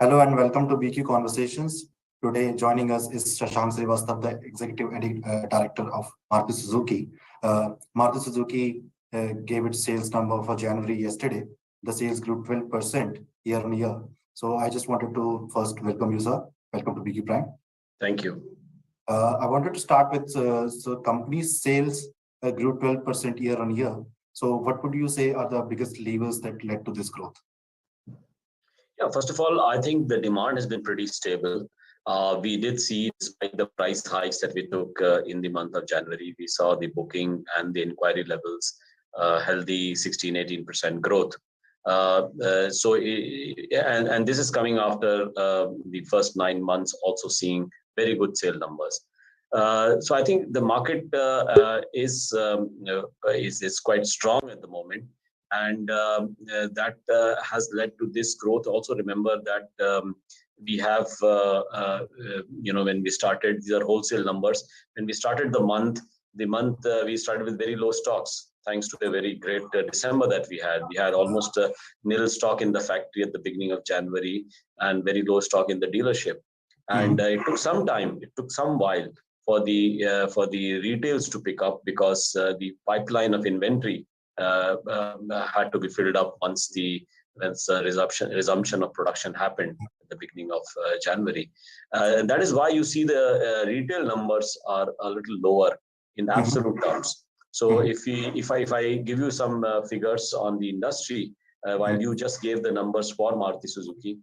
Hello and welcome to BQ Conversations. Today joining us is Shashank Srivastava, the Director of Maruti Suzuki. Maruti Suzuki gave its sales number for January yesterday. The sales grew 12% year on year. So I just wanted to first welcome you, sir. Welcome to BQ Prime. Thank you. I wanted to start with so company's sales grew 12% year on year. So what would you say are the biggest levers that led to this growth? Yeah, first of all, I think the demand has been pretty stable. We did see, despite the price hikes that we took in the month of January, we saw the booking and the inquiry levels healthy 16-18% growth. And this is coming after the first 9 months also seeing very good sale numbers. So I think the market is quite strong at the moment. And that has led to this growth. Also remember that we have, when we started, these are wholesale numbers. When we started the month we started with very low stocks, thanks to a very great December that we had. We had almost nil stock in the factory at the beginning of January and very low stock in the dealership. And it took some time, it took some while for the retails to pick up because the pipeline of inventory had to be filled up once the resumption of production happened at the beginning of January. And that is why you see the retail numbers are a little lower in absolute terms. So if I give you some figures on the industry, while you just gave the numbers for Maruti Suzuki,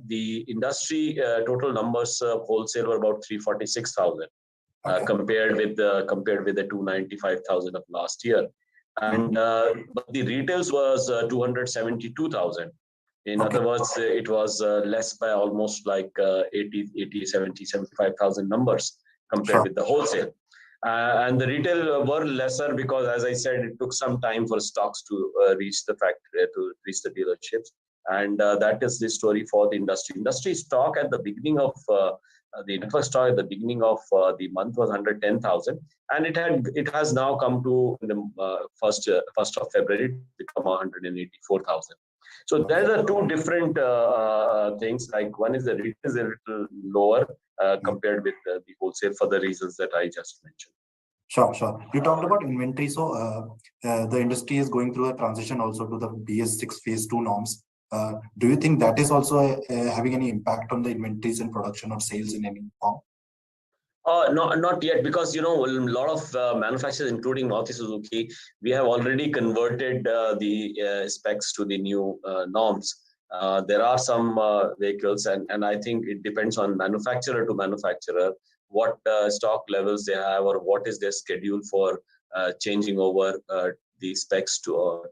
the industry total numbers wholesale were about 346,000 compared with the 295,000 of last year. And but the retails was 272,000. In other words, it was less by almost like 75,000 numbers compared with the wholesale. And the retail were lesser because, as I said, it took some time for stocks to reach the factory, to reach the dealerships. And that is the story for the industry. Industry stock at the beginning of the network stock at the beginning of the month was 110,000, and it has now come to the first of February become 184,000. So there are two different things. Like one is the retail is a little lower compared with the wholesale for the reasons that I just mentioned. Sure. You talked about inventory. So the industry is going through a transition also to the BS6 phase 2 norms. Do you think that is also having any impact on the inventories and production or sales in any form? No, not yet, because a lot of manufacturers, including Maruti Suzuki, we have already converted the specs to the new norms. There are some vehicles, and I think it depends on manufacturer to manufacturer what stock levels they have or what is their schedule for changing over the specs to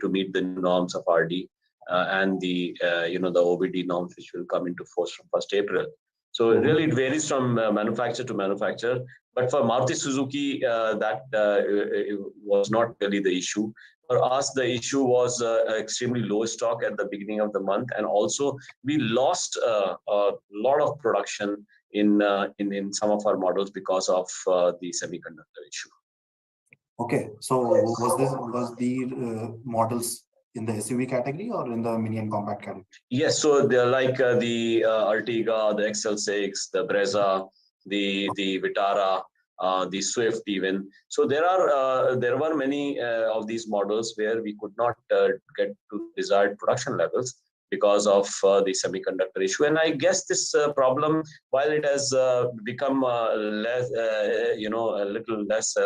meet the norms of RD. And the OBD norms, which will come into force from 1st April. So really it varies from manufacturer to manufacturer. But for Maruti Suzuki, that was not really the issue. For us, the issue was extremely low stock at the beginning of the month, and also we lost a lot of production in some of our models because of the semiconductor issue. Okay, so was the models in the SUV category or in the mini and compact category? Yes, so they're like the Ertiga, the XL6, the Brezza, the Vitara, the Swift even. So there were many of these models where we could not get to desired production levels because of the semiconductor issue. And I guess this problem, while it has become less, a little less,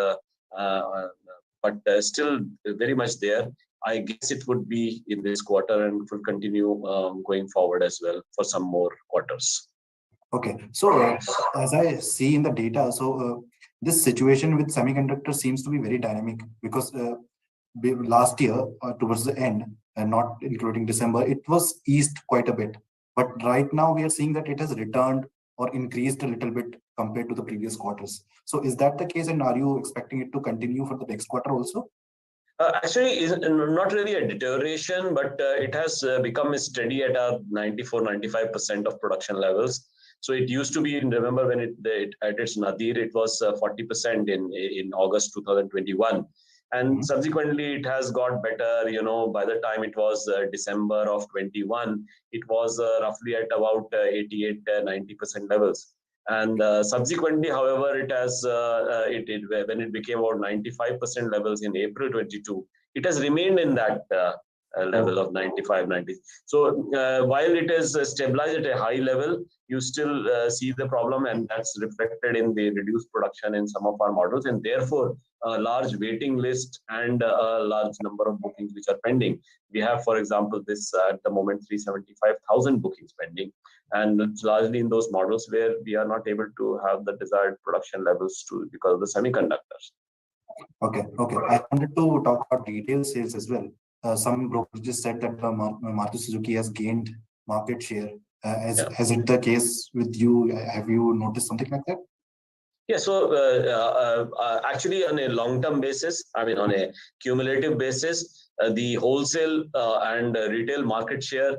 but still very much there. I guess it would be in this quarter and will continue going forward as well for some more quarters. Okay, so as I see in the data, so this situation with semiconductor seems to be very dynamic because last year towards the end, and not including December, it was eased quite a bit. But right now we are seeing that it has returned or increased a little bit compared to the previous quarters. So is that the case, and are you expecting it to continue for the next quarter also? Actually, is not really a deterioration, but it has become steady at 94-95% of production levels. So it used to be, remember when it at its nadir, it was 40% in August 2021. And subsequently, it has got better. By the time it was December of 21, it was roughly at about 88, 90% levels. And subsequently, however, it has when it became about 95% levels in April 22, it has remained in that level of 95, 90. So while it is stabilized at a high level, you still see the problem, and that's reflected in the reduced production in some of our models, and therefore a large waiting list and a large number of bookings which are pending. We have, for example, this at the moment 375,000 bookings pending, and it's largely in those models where we are not able to have the desired production levels because of the semiconductors. Okay. I wanted to talk about retail sales as well. Some brokerages said that Maruti Suzuki has gained market share. Is it the case with you? Have you noticed something like that? Yeah, so actually on a long-term basis, I mean on a cumulative basis, the wholesale and retail market share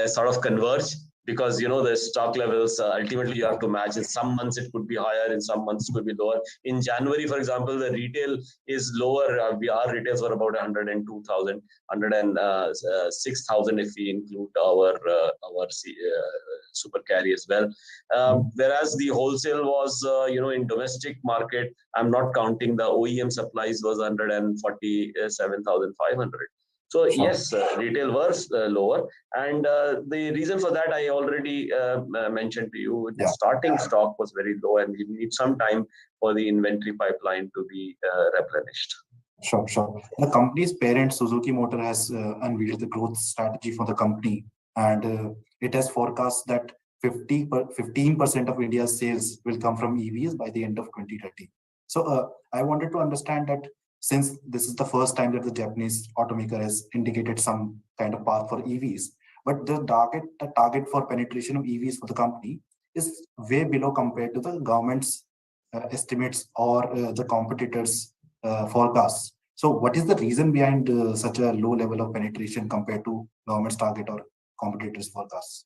sort of converge, because the stock levels ultimately you have to match. In some months it could be higher, in some months it could be lower. In January, for example, the retail is lower. Our retails were about 102,000, 106,000 if we include our super carry as well. Whereas the wholesale was, in domestic market, I'm not counting the OEM supplies, was 147,500. So yes, retail was lower, and the reason for that I already mentioned to you. The starting stock was very low, and we need some time for the inventory pipeline to be replenished. Sure. The company's parent, Suzuki Motor, has unveiled the growth strategy for the company, and it has forecast that 15% of India's sales will come from EVs by the end of 2030. So I wanted to understand that, since this is the first time that the Japanese automaker has indicated some kind of path for EVs, but the target for penetration of EVs for the company is way below compared to the government's estimates or the competitors' forecasts. So what is the reason behind such a low level of penetration compared to government's target or competitors' forecasts?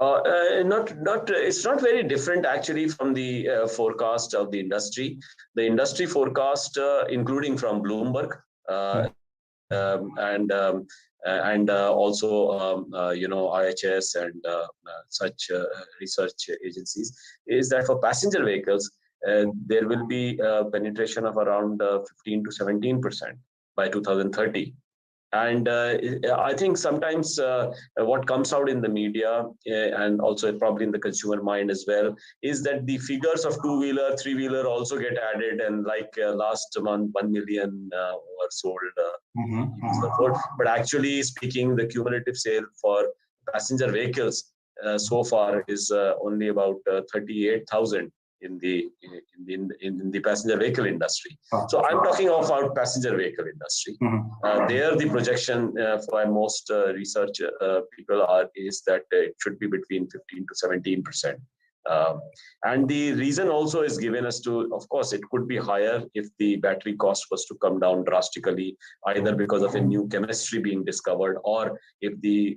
It's not very different actually from the forecast of the industry. The industry forecast, including from Bloomberg and also IHS and such research agencies, is that for passenger vehicles there will be a penetration of around 15 to 17% by 2030. And I think sometimes what comes out in the media and also probably in the consumer mind as well is that the figures of two-wheeler, three-wheeler also get added, and like last month 1 million were sold. But actually speaking, the cumulative sale for passenger vehicles so far is only about 38,000 in the passenger vehicle industry. So I'm talking of our passenger vehicle industry. There the projection for most research people is that it should be between 15 to 17%. And the reason also is given as to, of course, it could be higher if the battery cost was to come down drastically, either because of a new chemistry being discovered, or if the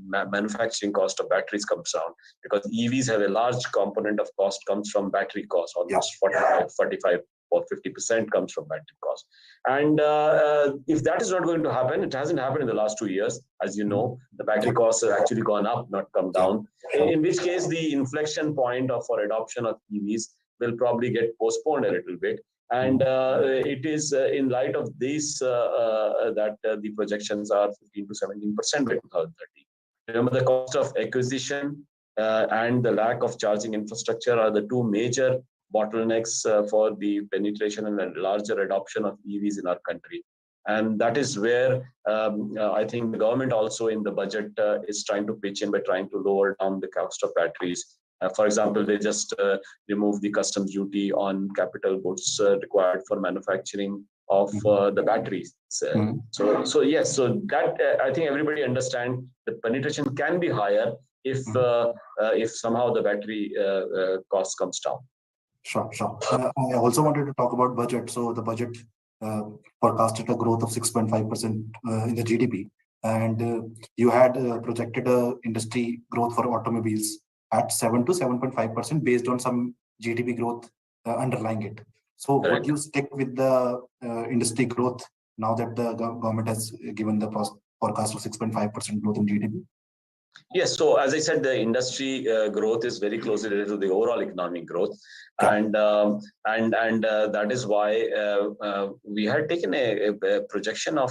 manufacturing cost of batteries comes down, because EVs have a large component of cost comes from battery cost, almost 45 or 50% comes from battery cost. And if that is not going to happen, it hasn't happened in the last 2 years. As you know, the battery costs have actually gone up, not come down. In which case, the inflection point for adoption of EVs will probably get postponed a little bit. And it is in light of this that the projections are 15 to 17% by 2030. Remember, the cost of acquisition and the lack of charging infrastructure are the two major bottlenecks for the penetration and the larger adoption of EVs in our country. And that is where I think the government also in the budget is trying to pitch in by trying to lower down the cost of batteries. For example, they just removed the customs duty on capital goods required for manufacturing of the batteries. So yes, so that I think everybody understands the penetration can be higher if somehow the battery cost comes down. Sure. I also wanted to talk about budget. So the budget forecasted a growth of 6.5% in the GDP, and you had projected industry growth for automobiles at 7 to 7.5% based on some GDP growth underlying it. So would Correct. you stick with the industry growth now that the government has given the forecast of 6.5% growth in GDP? Yes. So as I said, the industry growth is very closely related to the overall economic growth, and that is why we had taken a projection of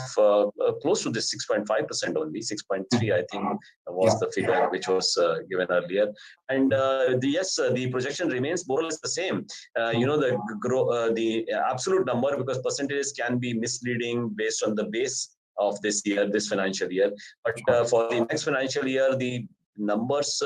close to this 6.5% only. 6.3, I think, was the figure which was given earlier. And the projection remains more or less the same. The absolute number, because percentages can be misleading based on the base of this year, this financial year. But for the next financial year, the numbers,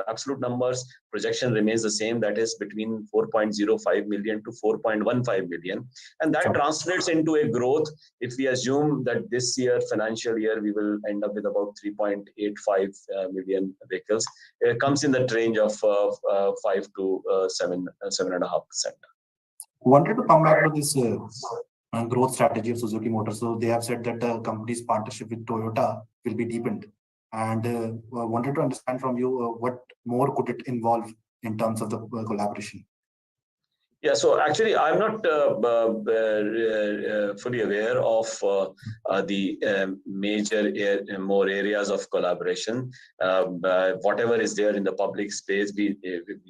absolute numbers, projection remains the same. That is between 4.05 million to 4.15 million. And that translates into a growth. If we assume that this year, financial year, we will end up with about 3.85 million vehicles, it comes in that range of 5 to 7.5%. Wanted to come back to this growth strategy of Suzuki Motors. So they have said that the company's partnership with Toyota will be deepened, and wanted to understand from you what more could it involve in terms of the collaboration. Yeah, so actually, I'm not fully aware of the major more areas of collaboration. Whatever is there in the public space, we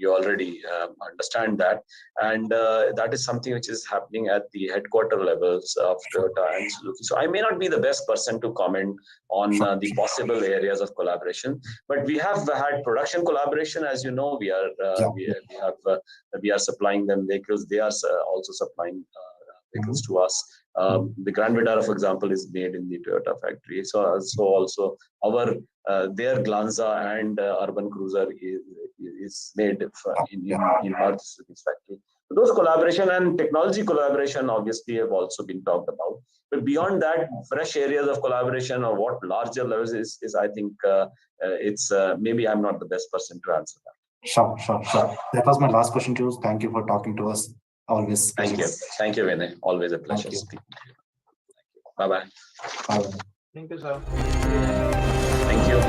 already understand that, and that is something which is happening at the headquarter levels of Toyota and Suzuki. So I may not be the best person to comment on the possible areas of collaboration, but we have had production collaboration. As you know, we are supplying them vehicles. They are also supplying vehicles to us. The Grand Vitara, for example, is made in the Toyota factory. So also our their Glanza and Urban Cruiser is made in Maruti Suzuki's factory. Those collaboration and technology collaboration obviously have also been talked about. But beyond that, fresh areas of collaboration or what larger levels is I think it's maybe I'm not the best person to answer that. Sure. That was my last question to you. Thank you for talking to us. Always. Thank you, Vinay. Always a pleasure speaking to you. Bye-bye. Bye. Thank you, sir. Thank you.